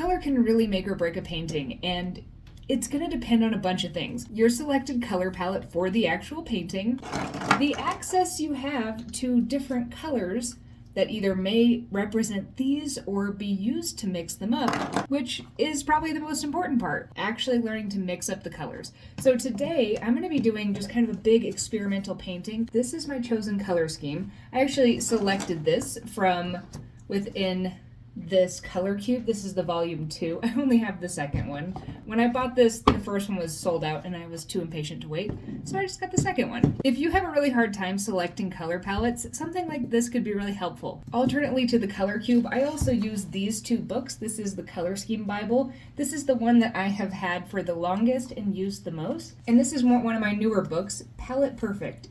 color can really make or break a painting, and it's going to depend on a bunch of things. Your selected color palette for the actual painting, the access you have to different colors that either may represent these or be used to mix them up, which is probably the most important part, actually learning to mix up the colors. So today I'm going to be doing just kind of a big experimental painting. This is my chosen color scheme. I actually selected this from within this color cube. This is the volume 2. I only have the second one. When I bought this, the first one was sold out and I was too impatient to wait, so I just got the second one. If you have a really hard time selecting color palettes, something like this could be really helpful. Alternately to the color cube, I also use these 2 books. This is the Color Scheme Bible. This is the one that I have had for the longest and used the most. And this is one of my newer books, Palette Perfect.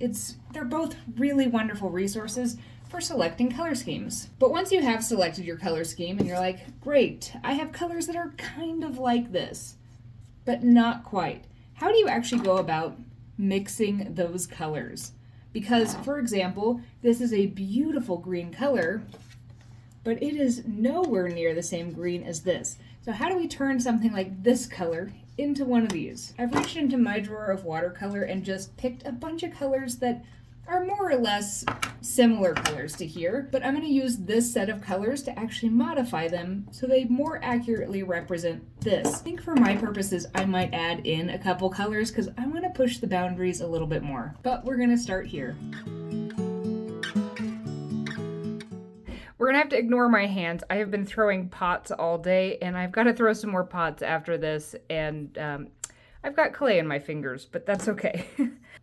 They're both really wonderful resources for selecting color schemes. But once you have selected your color scheme and you're like, great, I have colors that are kind of like this, but not quite. How do you actually go about mixing those colors? Because, for example, this is a beautiful green color, but it is nowhere near the same green as this. So how do we turn something like this color into one of these? I've reached into my drawer of watercolor and just picked a bunch of colors that are more or less similar colors to here, but I'm going to use this set of colors to actually modify them so they more accurately represent this. I think for my purposes, I might add in a couple colors because I want to push the boundaries a little bit more. But we're going to start here. We're going to have to ignore my hands. I have been throwing pots all day, and I've got to throw some more pots after this, and I've got clay in my fingers, but that's okay.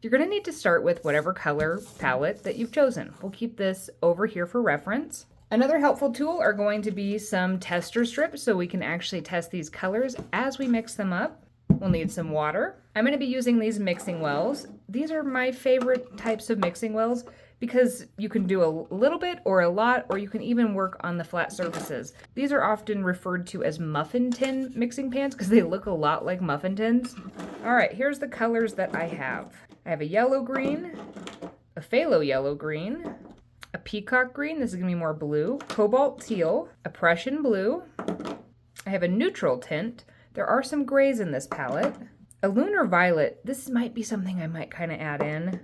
You're going to need to start with whatever color palette that you've chosen. We'll keep this over here for reference. Another helpful tool are going to be some tester strips so we can actually test these colors as we mix them up. We'll need some water. I'm going to be using these mixing wells. These are my favorite types of mixing wells because you can do a little bit or a lot, or you can even work on the flat surfaces. These are often referred to as muffin tin mixing pans because they look a lot like muffin tins. All right, here's the colors that I have. I have a yellow green, a phthalo yellow green, a peacock green, this is gonna be more blue, cobalt teal, a Prussian blue. I have a neutral tint. There are some grays in this palette. A lunar violet, this might be something I might kind of add in.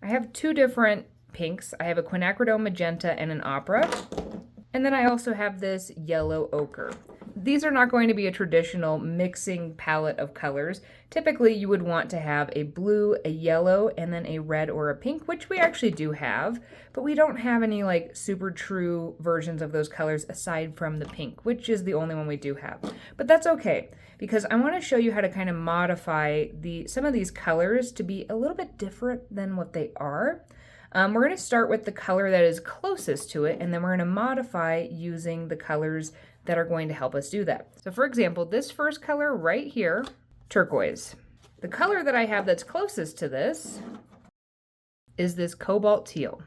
I have 2 different pinks. I have a quinacridone magenta and an opera. And then I also have this yellow ochre. These are not going to be a traditional mixing palette of colors. Typically, you would want to have a blue, a yellow, and then a red or a pink, which we actually do have, but we don't have any like super true versions of those colors aside from the pink, which is the only one we do have. But that's okay, because I want to show you how to kind of modify some of these colors to be a little bit different than what they are. We're going to start with the color that is closest to it, and then we're going to modify using the colors that are going to help us do that. So for example, this first color right here, turquoise. The color that I have that's closest to this is this cobalt teal.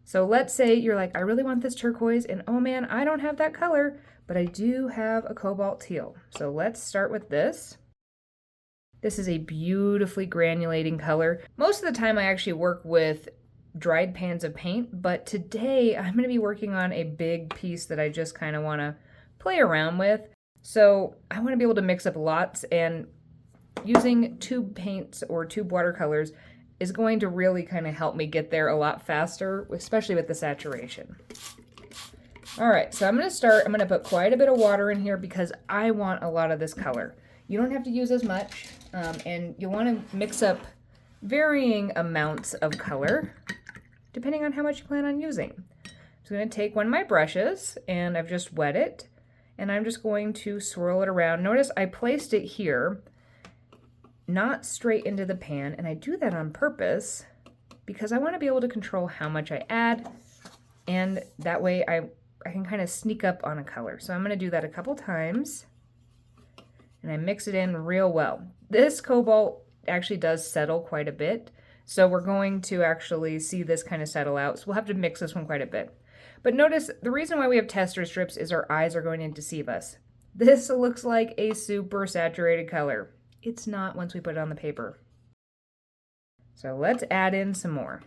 So let's say you're like, I really want this turquoise, and oh man, I don't have that color, but I do have a cobalt teal. So let's start with this. This is a beautifully granulating color. Most of the time I actually work with dried pans of paint, but today I'm going to be working on a big piece that I just kind of want to play around with. So I want to be able to mix up lots, and using tube paints or tube watercolors is going to really kind of help me get there a lot faster, especially with the saturation. All right, so I'm going to put quite a bit of water in here because I want a lot of this color. You don't have to use as much, and you'll want to mix up varying amounts of color depending on how much you plan on using. So I'm going to take one of my brushes, and I've just wet it, and I'm just going to swirl it around. Notice I placed it here, not straight into the pan, and I do that on purpose because I want to be able to control how much I add, and that way I can kind of sneak up on a color. So I'm going to do that a couple times, and I mix it in real well. This cobalt actually does settle quite a bit, so we're going to actually see this kind of settle out, so we'll have to mix this one quite a bit. But notice the reason why we have tester strips is our eyes are going to deceive us. This looks like a super saturated color. It's not once we put it on the paper. So let's add in some more.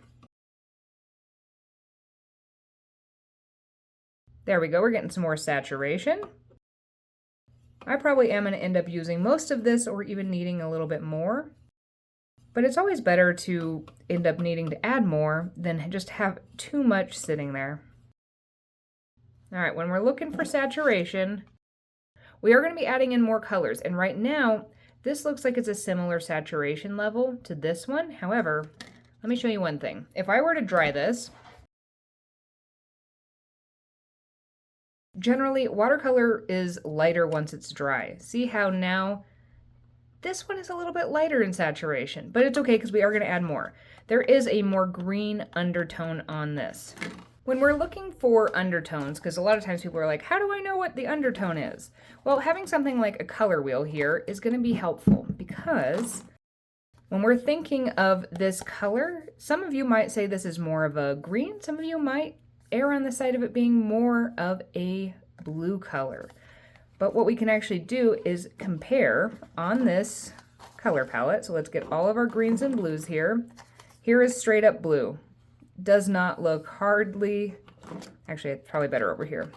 There we go, we're getting some more saturation. I probably am going to end up using most of this or even needing a little bit more. But it's always better to end up needing to add more than just have too much sitting there. All right, when we're looking for saturation, we are going to be adding in more colors. And right now, this looks like it's a similar saturation level to this one. However, let me show you one thing. If I were to dry this, generally watercolor is lighter once it's dry. See how now this one is a little bit lighter in saturation, but it's okay because we are going to add more. There is a more green undertone on this. When we're looking for undertones, because a lot of times people are like, how do I know what the undertone is? Well, having something like a color wheel here is going to be helpful because when we're thinking of this color, some of you might say this is more of a green, some of you might err on the side of it being more of a blue color. But what we can actually do is compare on this color palette. So let's get all of our greens and blues here. Here is straight up blue. Does not look hardly, actually it's probably better over here.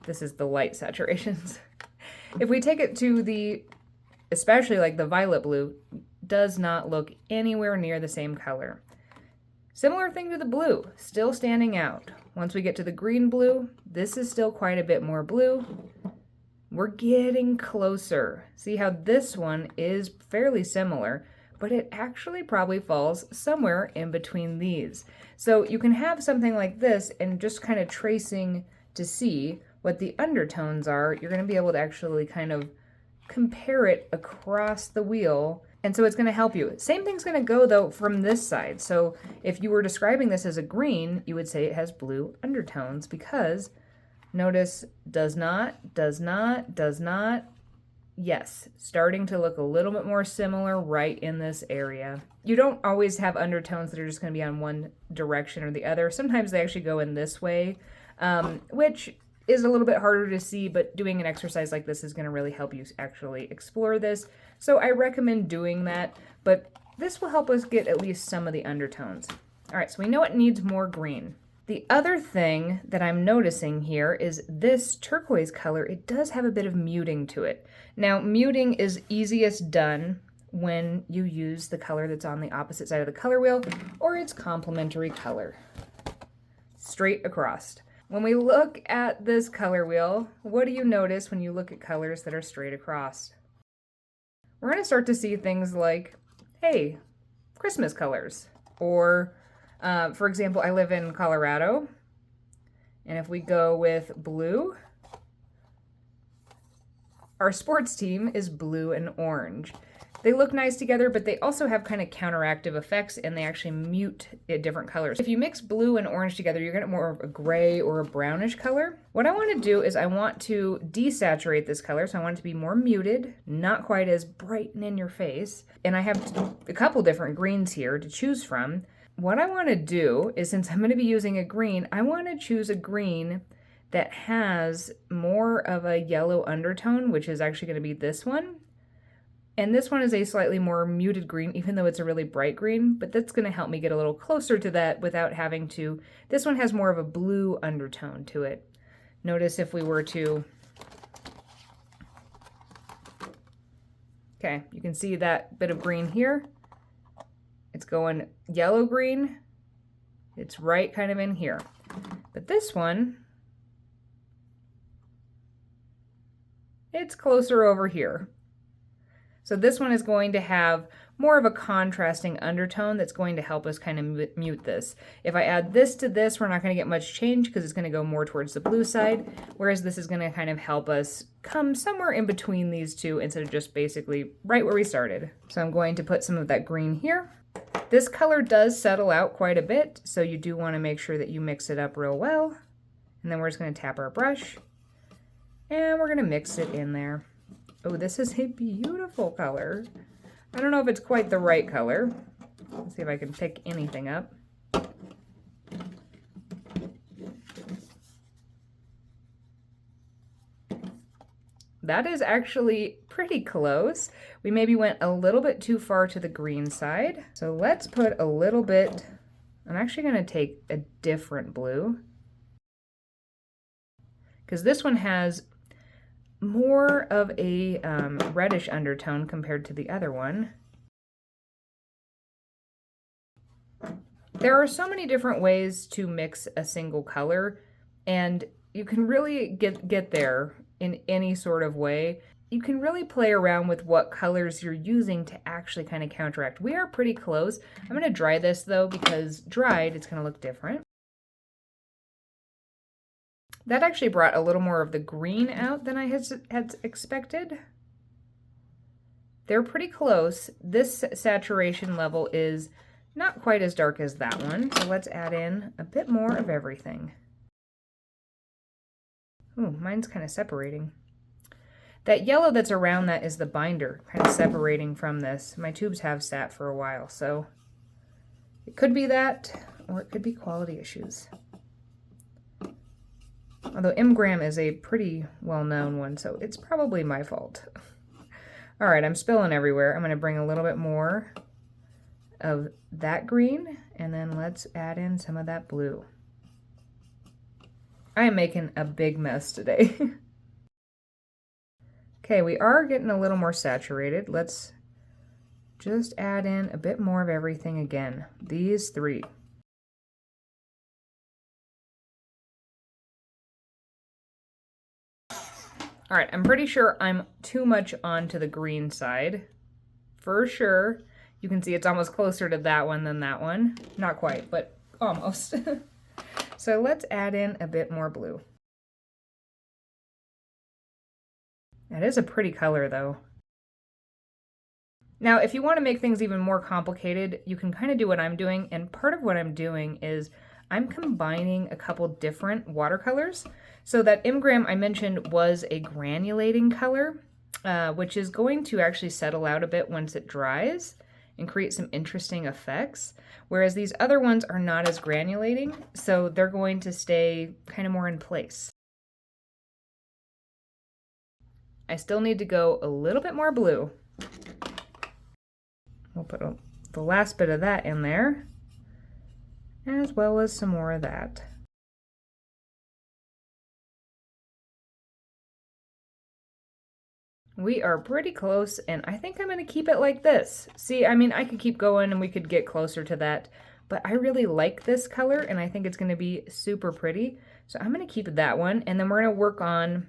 This is the light saturations. If we take it to the, especially like the violet blue, does not look anywhere near the same color. Similar thing to the blue, still standing out. Once we get to the green blue, this is still quite a bit more blue. We're getting closer. See how this one is fairly similar, but it actually probably falls somewhere in between these. So you can have something like this and just kind of tracing to see what the undertones are, you're going to be able to actually kind of compare it across the wheel. And so it's going to help you. Same thing's going to go though from this side. So if you were describing this as a green, you would say it has blue undertones because notice does not, yes, starting to look a little bit more similar right in this area. You don't always have undertones that are just going to be on one direction or the other. Sometimes they actually go in this way, which is a little bit harder to see, but doing an exercise like this is going to really help you actually explore this. So I recommend doing that, but this will help us get at least some of the undertones. All right, so we know it needs more green. The other thing that I'm noticing here is this turquoise color, it does have a bit of muting to it. Now, muting is easiest done when you use the color that's on the opposite side of the color wheel or its complementary color. Straight across. When we look at this color wheel, what do you notice when you look at colors that are straight across? We're going to start to see things like, hey, Christmas colors. Or, for example, I live in Colorado, and if we go with blue, our sports team is blue and orange. They look nice together, but they also have kind of counteractive effects and they actually mute different colors. If you mix blue and orange together, you're gonna get more of a gray or a brownish color. What I want to do is I want to desaturate this color, so I want it to be more muted, not quite as bright and in your face. And I have a couple different greens here to choose from. What I want to do is, since I'm going to be using a green, I want to choose a green that has more of a yellow undertone, which is actually going to be this one. And this one is a slightly more muted green, even though it's a really bright green, but that's going to help me get a little closer to that without having to. This one has more of a blue undertone to it. Notice if we were to, okay, you can see that bit of green here. It's going yellow-green. It's right kind of in here. But this one, it's closer over here. So this one is going to have more of a contrasting undertone that's going to help us kind of mute this. If I add this to this, we're not going to get much change because it's going to go more towards the blue side, whereas this is going to kind of help us come somewhere in between these two instead of just basically right where we started. So I'm going to put some of that green here. This color does settle out quite a bit, so you do want to make sure that you mix it up real well. And then we're just going to tap our brush, and we're going to mix it in there. Oh, this is a beautiful color. I don't know if it's quite the right color. Let's see if I can pick anything up. That is actually pretty close. We maybe went a little bit too far to the green side. So let's put a little bit, I'm actually going to take a different blue, because this one has more of a reddish undertone compared to the other one. There are so many different ways to mix a single color, and you can really get there in any sort of way. You can really play around with what colors you're using to actually kind of counteract. We are pretty close. I'm going to dry this though, because dried, it's going to look different. That actually brought a little more of the green out than I had expected. They're pretty close. This saturation level is not quite as dark as that one, so let's add in a bit more of everything. Ooh, mine's kind of separating. That yellow that's around that is the binder, kind of separating from this. My tubes have sat for a while, so it could be that, or it could be quality issues. Although Mgram is a pretty well-known one, so it's probably my fault. All right, I'm spilling everywhere. I'm going to bring a little bit more of that green, and then let's add in some of that blue. I am making a big mess today. Okay, we are getting a little more saturated. Let's just add in a bit more of everything again. These three. All right, I'm pretty sure I'm too much onto the green side. For sure. You can see it's almost closer to that one than that one. Not quite, but almost. So let's add in a bit more blue. That is a pretty color though. Now, if you want to make things even more complicated, you can kind of do what I'm doing. And part of what I'm doing is I'm combining a couple different watercolors. So that Mgram I mentioned was a granulating color, which is going to actually settle out a bit once it dries and create some interesting effects. Whereas these other ones are not as granulating, so they're going to stay kind of more in place. I still need to go a little bit more blue. We'll put the last bit of that in there, as well as some more of that. We are pretty close, and I think I'm going to keep it like this. See, I mean, I could keep going and we could get closer to that, but I really like this color, and I think it's going to be super pretty. So I'm going to keep that one, and then we're going to work on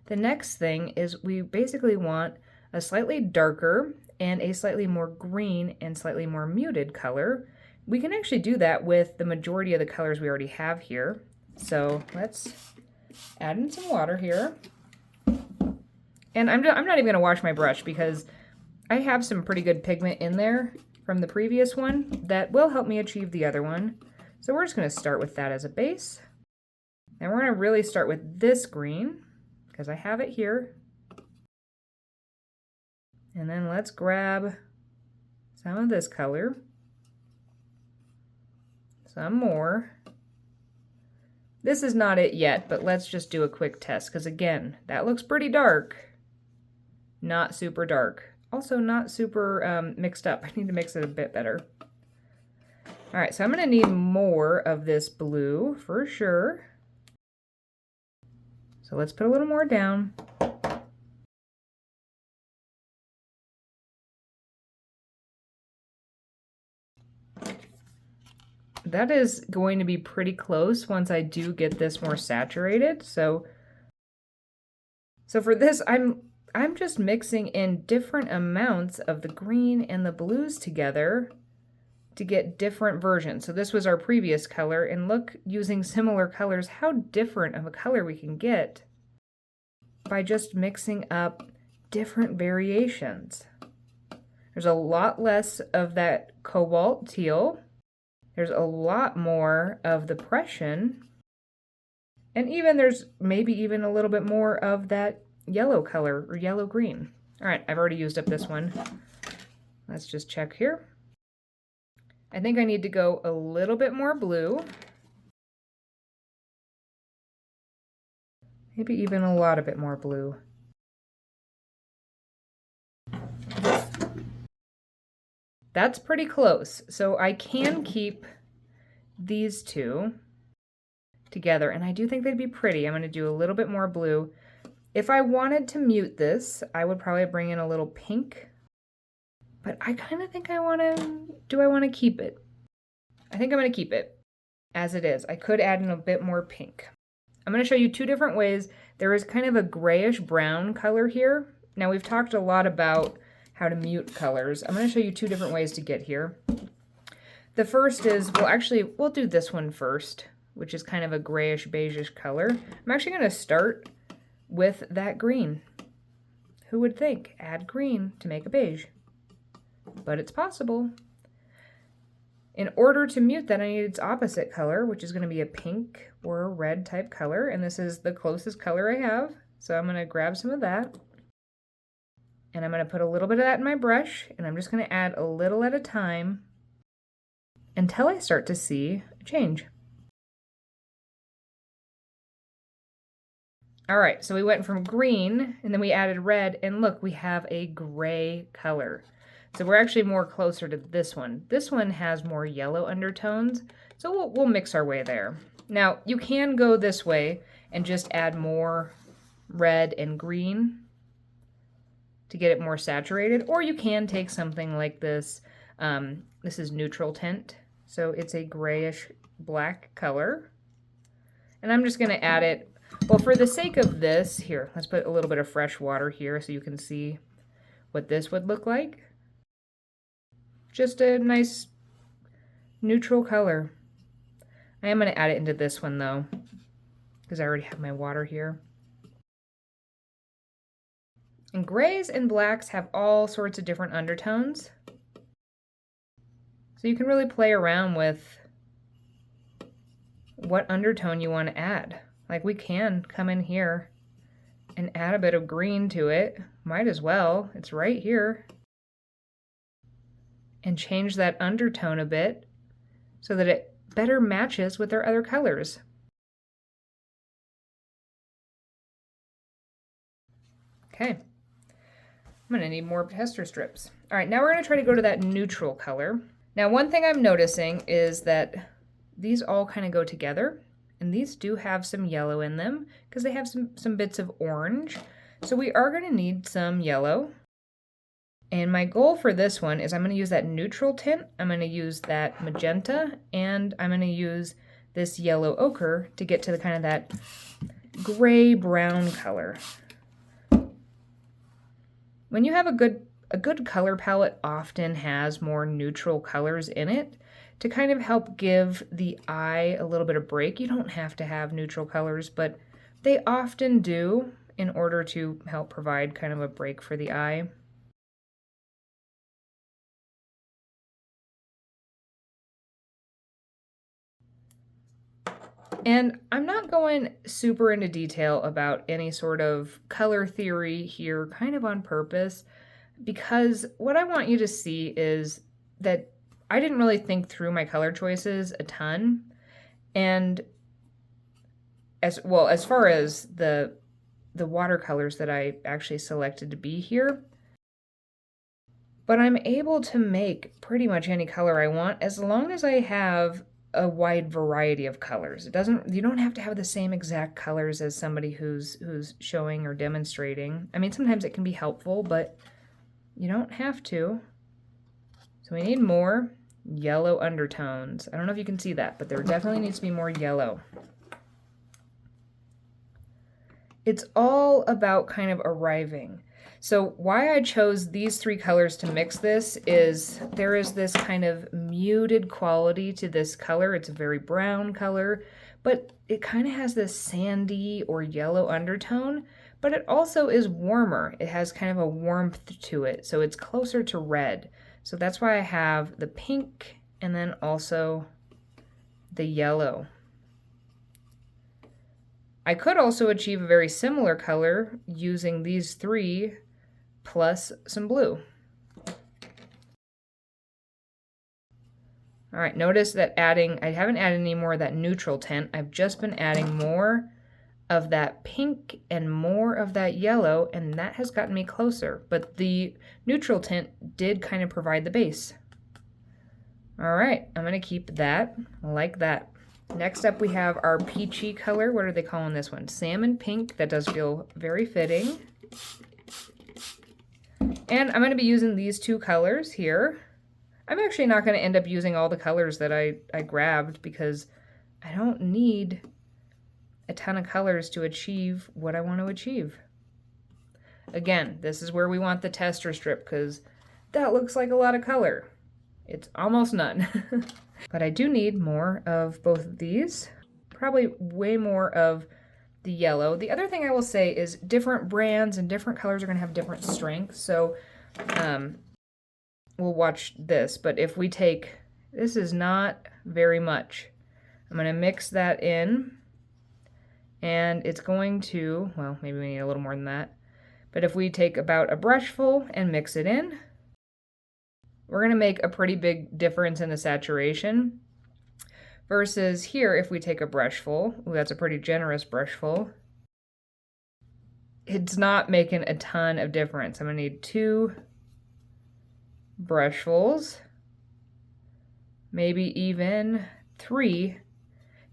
the next thing. Is we basically want a slightly darker and a slightly more green and slightly more muted color. We can actually do that with the majority of the colors we already have here. So let's add in some water here. And I'm not even going to wash my brush because I have some pretty good pigment in there from the previous one that will help me achieve the other one. So we're just going to start with that as a base. And we're going to really start with this green because I have it here. And then let's grab some of this color, some more. This is not it yet, but let's just do a quick test because again, that looks pretty dark. Not super dark. Also not super mixed up. I need to mix it a bit better. All right, so I'm gonna need more of this blue for sure. So let's put a little more down. That is going to be pretty close once I do get this more saturated. So for this, I'm just mixing in different amounts of the green and the blues together to get different versions. So this was our previous color, and look, using similar colors, how different of a color we can get by just mixing up different variations. There's a lot less of that cobalt teal. There's a lot more of the Prussian, and even there's maybe even a little bit more of that yellow color or yellow green. All right, I've already used up this one. Let's just check here. I think I need to go a little bit more blue. Maybe even a lot of bit more blue. That's pretty close. So I can keep these two together, and I do think they'd be pretty. I'm going to do a little bit more blue. If I wanted to mute this, I would probably bring in a little pink, but I kind of think I want to keep it? I think I'm going to keep it as it is. I could add in a bit more pink. I'm going to show you two different ways. There is kind of a grayish brown color here. Now we've talked a lot about how to mute colors. I'm going to show you two different ways to get here. The first is, we'll do this one first, which is kind of a grayish beigeish color. I'm actually going to start with that green. Who would think? Add green to make a beige. But it's possible. In order to mute that, I need its opposite color, which is going to be a pink or a red type color, and this is the closest color I have. So I'm going to grab some of that, and I'm going to put a little bit of that in my brush, and I'm just going to add a little at a time until I start to see a change. All right, so we went from green, and then we added red, and look, we have a gray color. So we're actually more closer to this one. This one has more yellow undertones, so we'll mix our way there. Now, you can go this way and just add more red and green to get it more saturated, or you can take something like this. This is neutral tint, so it's a grayish black color. And I'm just gonna add it, well, for the sake of this, here, let's put a little bit of fresh water here so you can see what this would look like. Just a nice neutral color. I am going to add it into this one though, because I already have my water here. And grays and blacks have all sorts of different undertones. So you can really play around with what undertone you want to add. Like we can come in here and add a bit of green to it. Might as well, it's right here. And change that undertone a bit so that it better matches with our other colors. Okay, I'm gonna need more tester strips. All right, now we're gonna try to go to that neutral color. Now, one thing I'm noticing is that these all kind of go together, and these do have some yellow in them because they have some bits of orange. So we are gonna need some yellow. And my goal for this one is I'm going to use that neutral tint, I'm going to use that magenta, and I'm going to use this yellow ochre to get to the kind of that gray-brown color. When you have a good color palette often has more neutral colors in it to kind of help give the eye a little bit of break. You don't have to have neutral colors, but they often do in order to help provide kind of a break for the eye. And I'm not going super into detail about any sort of color theory here, kind of on purpose, because what I want you to see is that I didn't really think through my color choices a ton. And as far as the watercolors that I actually selected to be here, but I'm able to make pretty much any color I want as long as I have a wide variety of colors. You don't have to have the same exact colors as somebody who's showing or demonstrating. I mean, sometimes it can be helpful, but you don't have to. So we need more yellow undertones. I don't know if you can see that, but there definitely needs to be more yellow. It's all about kind of arriving. So why I chose these three colors to mix this is there is this kind of muted quality to this color. It's a very brown color, but it kind of has this sandy or yellow undertone, but it also is warmer. It has kind of a warmth to it, so it's closer to red. So that's why I have the pink and then also the yellow. I could also achieve a very similar color using these three plus some blue. All right, notice that I haven't added any more of that neutral tint. I've just been adding more of that pink and more of that yellow, and that has gotten me closer. But the neutral tint did kind of provide the base. All right, I'm gonna keep that like that. Next up we have our peachy color. What are they calling this one? Salmon pink. That does feel very fitting. And I'm going to be using these two colors here. I'm actually not going to end up using all the colors that I grabbed because I don't need a ton of colors to achieve what I want to achieve. Again, this is where we want the tester strip because that looks like a lot of color. It's almost none. But I do need more of both of these. Probably way more of the yellow. The other thing I will say is different brands and different colors are going to have different strengths. So we'll watch this. But if we take, this is not very much. I'm going to mix that in. And it's going to, well, maybe we need a little more than that. But if we take about a brush full and mix it in, we're going to make a pretty big difference in the saturation. Versus here, if we take a brush full, ooh, that's a pretty generous brush full, it's not making a ton of difference. I'm going to need 2 brushfuls, maybe even 3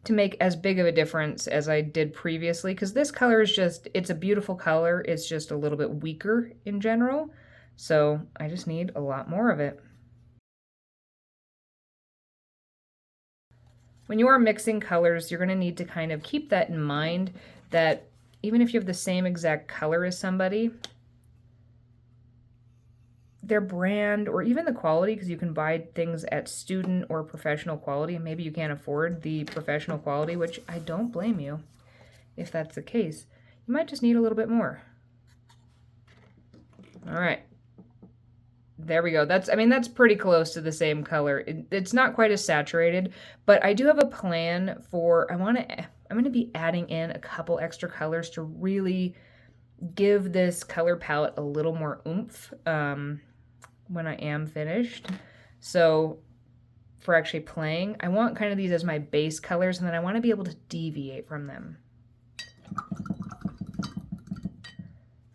to make as big of a difference as I did previously, because this color is just, it's a beautiful color, it's just a little bit weaker in general, so I just need a lot more of it. When you are mixing colors, you're going to need to kind of keep that in mind, that even if you have the same exact color as somebody, their brand or even the quality, because you can buy things at student or professional quality, and maybe you can't afford the professional quality, which I don't blame you if that's the case. You might just need a little bit more. All right. There we go. That's pretty close to the same color. It's not quite as saturated, but I do have a plan for, I'm going to be adding in a couple extra colors to really give this color palette a little more oomph when I am finished. So for actually playing, I want kind of these as my base colors, and then I want to be able to deviate from them.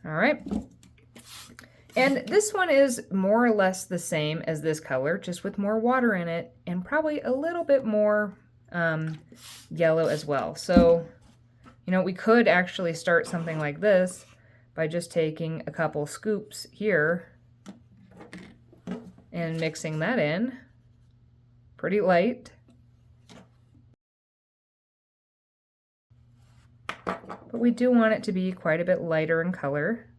All right. And this one is more or less the same as this color, just with more water in it and probably a little bit more yellow as well. So, you know, we could actually start something like this by just taking a couple scoops here and mixing that in pretty light. But we do want it to be quite a bit lighter in color.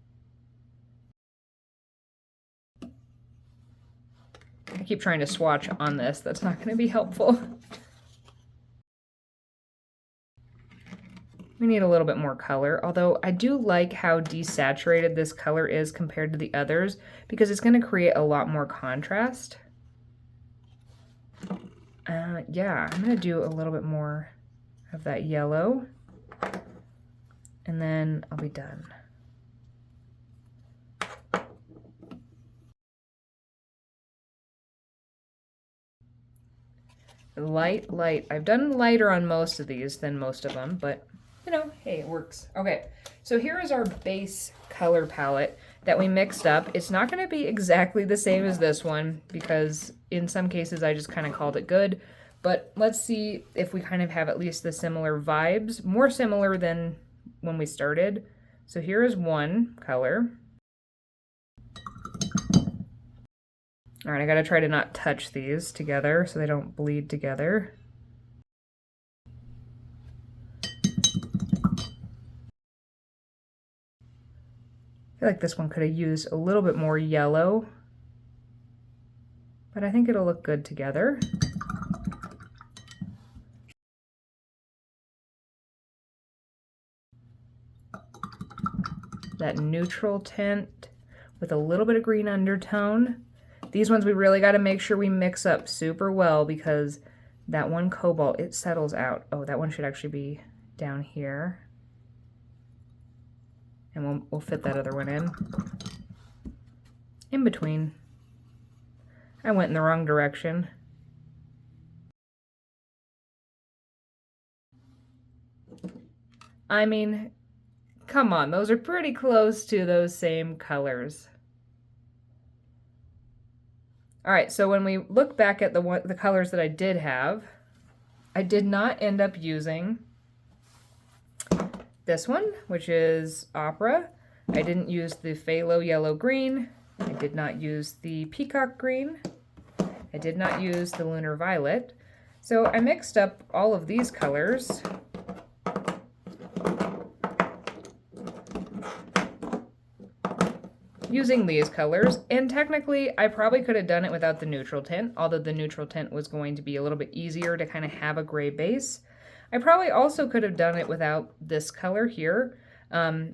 I keep trying to swatch on this. That's not going to be helpful. We need a little bit more color, although I do like how desaturated this color is compared to the others because it's going to create a lot more contrast. Yeah, I'm going to do a little bit more of that yellow, and then I'll be done. Light, light. I've done lighter on most of these than most of them, but you know, hey, it works. Okay, so here is our base color palette that we mixed up. It's not going to be exactly the same as this one because in some cases I just kind of called it good, but let's see if we kind of have at least the similar vibes, more similar than when we started. So here is one color. All right, I gotta try to not touch these together so they don't bleed together. I feel like this one could have used a little bit more yellow, but I think it'll look good together. That neutral tint with a little bit of green undertone. These ones we really got to make sure we mix up super well because that one cobalt, it settles out. Oh, that one should actually be down here. And we'll fit that other one in between. I went in the wrong direction. I mean, come on, those are pretty close to those same colors. All right, so when we look back at the colors that I did have, I did not end up using this one, which is Opera. I didn't use the Phthalo Yellow Green. I did not use the Peacock Green. I did not use the Lunar Violet. So I mixed up all of these colors. Using these colors, and technically I probably could have done it without the neutral tint, although the neutral tint was going to be a little bit easier to kind of have a gray base. I probably also could have done it without this color here. I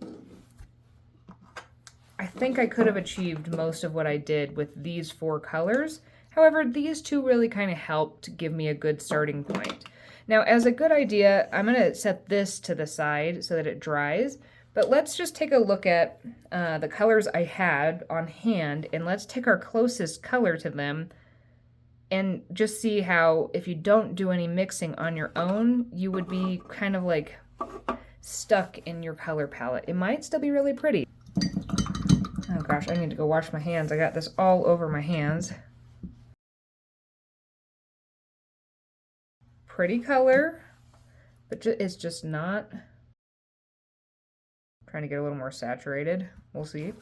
think I could have achieved most of what I did with these 4 colors. However, these 2 really kind of helped give me a good starting point. Now, as a good idea, I'm going to set this to the side so that it dries. But let's just take a look at the colors I had on hand, and let's take our closest color to them and just see how, if you don't do any mixing on your own, you would be kind of like stuck in your color palette. It might still be really pretty. Oh gosh, I need to go wash my hands. I got this all over my hands. Pretty color, but it's just not... Trying to get a little more saturated. We'll see.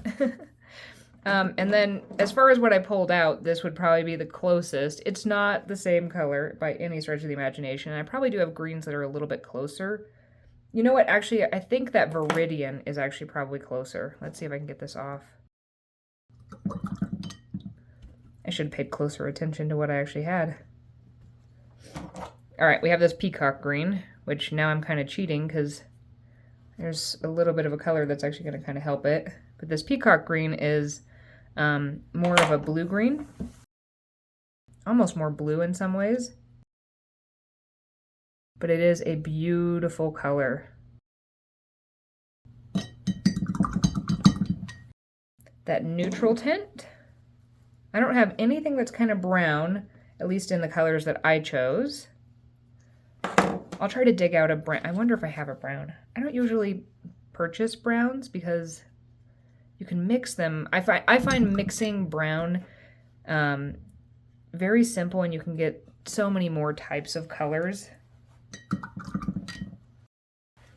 And then as far as what I pulled out, this would probably be the closest. It's not the same color by any stretch of the imagination. I probably do have greens that are a little bit closer. You know what? Actually, I think that Viridian is actually probably closer. Let's see if I can get this off. I should have paid closer attention to what I actually had. All right, we have this Peacock Green, which now I'm kind of cheating because there's a little bit of a color that's actually going to kind of help it. But this Peacock Green is more of a blue-green. Almost more blue in some ways. But it is a beautiful color. That neutral tint. I don't have anything that's kind of brown, at least in the colors that I chose. I'll try to dig out a brown. I wonder if I have a brown. I don't usually purchase browns because you can mix them. I find mixing brown very simple, and you can get so many more types of colors.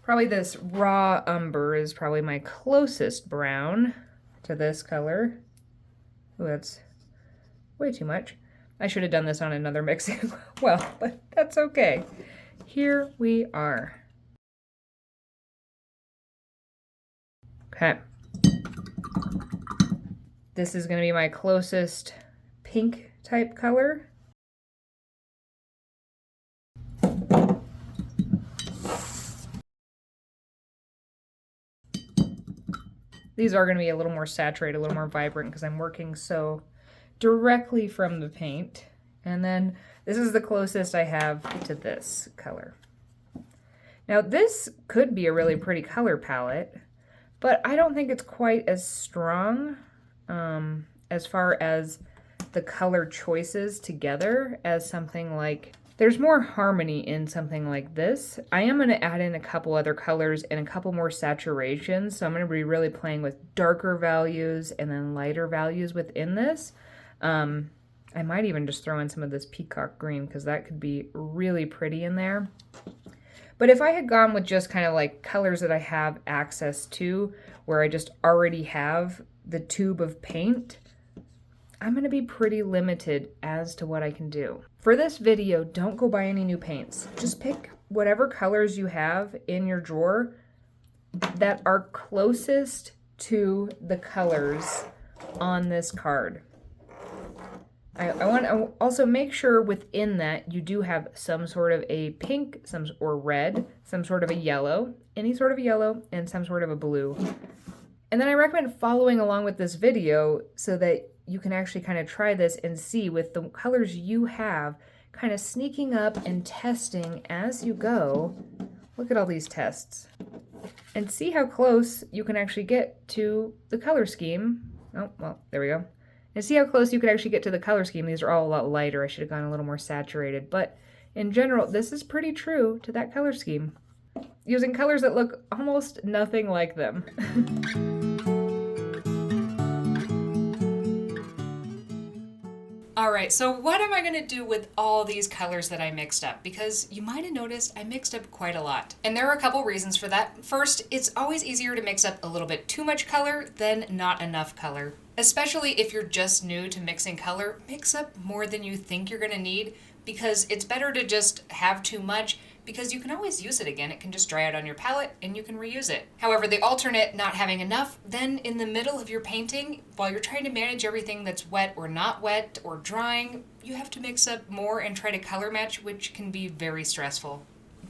Probably this raw umber is probably my closest brown to this color. Oh, that's way too much. I should have done this on another mixing well, but that's okay. Here we are. Okay. This is going to be my closest pink type color. These are going to be a little more saturated, a little more vibrant because I'm working so directly from the paint. And then this is the closest I have to this color. Now this could be a really pretty color palette, but I don't think it's quite as strong as far as the color choices together as something like, there's more harmony in something like this. I am going to add in a couple other colors and a couple more saturations, so I'm going to be really playing with darker values and then lighter values within this. I might even just throw in some of this Peacock Green because that could be really pretty in there. But if I had gone with just kind of like colors that I have access to, where I just already have the tube of paint, I'm going to be pretty limited as to what I can do. For this video, don't go buy any new paints. Just pick whatever colors you have in your drawer that are closest to the colors on this card. I want to also make sure within that you do have some sort of a pink, or red, some sort of a yellow, any sort of a yellow, and some sort of a blue. And then I recommend following along with this video so that you can actually kind of try this and see with the colors you have, kind of sneaking up and testing as you go. Look at all these tests. And see how close you can actually get to the color scheme. Oh, well, there we go. And see how close you could actually get to the color scheme. These are all a lot lighter. I should have gone a little more saturated. But in general, this is pretty true to that color scheme, using colors that look almost nothing like them. Alright, so what am I going to do with all these colors that I mixed up? Because you might have noticed I mixed up quite a lot. And there are a couple reasons for that. First, it's always easier to mix up a little bit too much color than not enough color. Especially if you're just new to mixing color, mix up more than you think you're going to need, because it's better to just have too much, because you can always use it again. It can just dry out on your palette and you can reuse it. However, the alternate, not having enough, then in the middle of your painting, while you're trying to manage everything that's wet or not wet or drying, you have to mix up more and try to color match, which can be very stressful.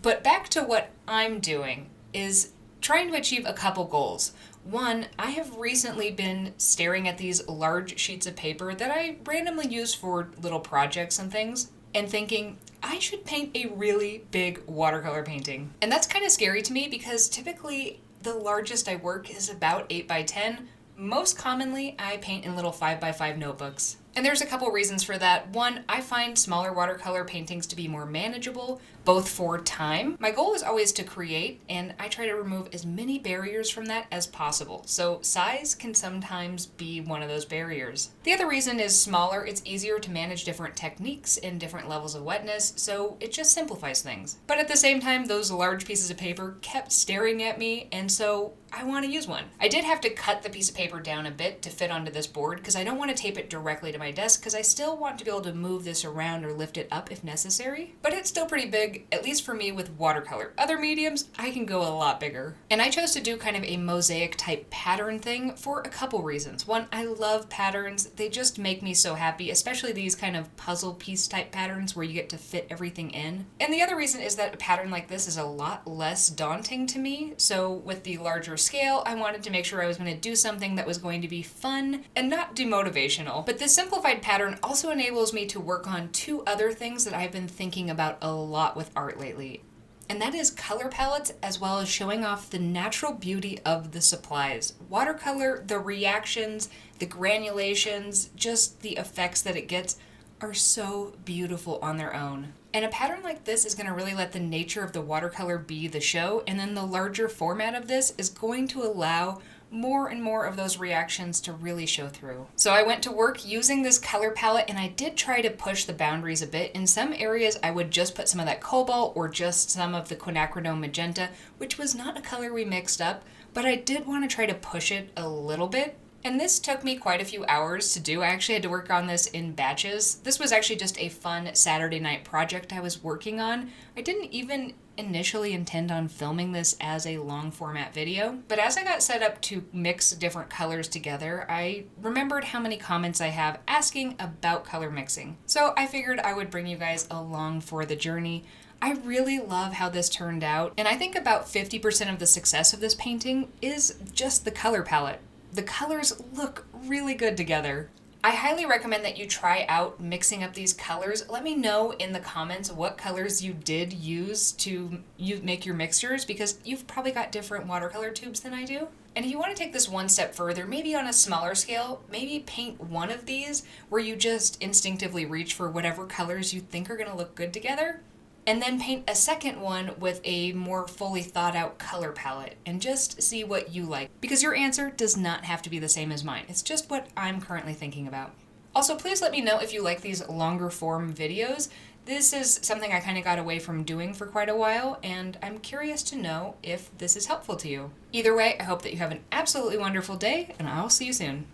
But back to what I'm doing is trying to achieve a couple goals. One, I have recently been staring at these large sheets of paper that I randomly use for little projects and things, and thinking, I should paint a really big watercolor painting. And that's kind of scary to me because typically the largest I work is about 8 by 10. Most commonly, I paint in little 5 by 5 notebooks. And there's a couple reasons for that. One, I find smaller watercolor paintings to be more manageable, both for time. My goal is always to create, and I try to remove as many barriers from that as possible. So size can sometimes be one of those barriers. The other reason is smaller. It's easier to manage different techniques and different levels of wetness, so it just simplifies things. But at the same time, those large pieces of paper kept staring at me, and so I want to use one. I did have to cut the piece of paper down a bit to fit onto this board because I don't want to tape it directly to my desk because I still want to be able to move this around or lift it up if necessary. But it's still pretty big, at least for me with watercolor. Other mediums, I can go a lot bigger. And I chose to do kind of a mosaic type pattern thing for a couple reasons. One, I love patterns. They just make me so happy, especially these kind of puzzle piece type patterns where you get to fit everything in. And the other reason is that a pattern like this is a lot less daunting to me. So with the larger scale, I wanted to make sure I was going to do something that was going to be fun and not demotivational. But this simplified pattern also enables me to work on two other things that I've been thinking about a lot with art lately. And that is color palettes, as well as showing off the natural beauty of the supplies. Watercolor, the reactions, the granulations, just the effects that it gets are so beautiful on their own. And a pattern like this is going to really let the nature of the watercolor be the show, and then the larger format of this is going to allow more and more of those reactions to really show through. So I went to work using this color palette, and I did try to push the boundaries a bit. In some areas I would just put some of that cobalt or just some of the quinacridone magenta, which was not a color we mixed up, but I did want to try to push it a little bit. And this took me quite a few hours to do. I actually had to work on this in batches. This was actually just a fun Saturday night project I was working on. I didn't even initially intend on filming this as a long format video, but as I got set up to mix different colors together, I remembered how many comments I have asking about color mixing. So I figured I would bring you guys along for the journey. I really love how this turned out, and I think about 50% of the success of this painting is just the color palette. The colors look really good together. I highly recommend that you try out mixing up these colors. Let me know in the comments what colors you did use to make your mixtures, because you've probably got different watercolor tubes than I do. And if you want to take this one step further, maybe on a smaller scale, maybe paint one of these where you just instinctively reach for whatever colors you think are going to look good together. And then paint a second one with a more fully thought out color palette and just see what you like. Because your answer does not have to be the same as mine. It's just what I'm currently thinking about. Also, please let me know if you like these longer form videos. This is something I kind of got away from doing for quite a while, and I'm curious to know if this is helpful to you. Either way, I hope that you have an absolutely wonderful day, and I'll see you soon.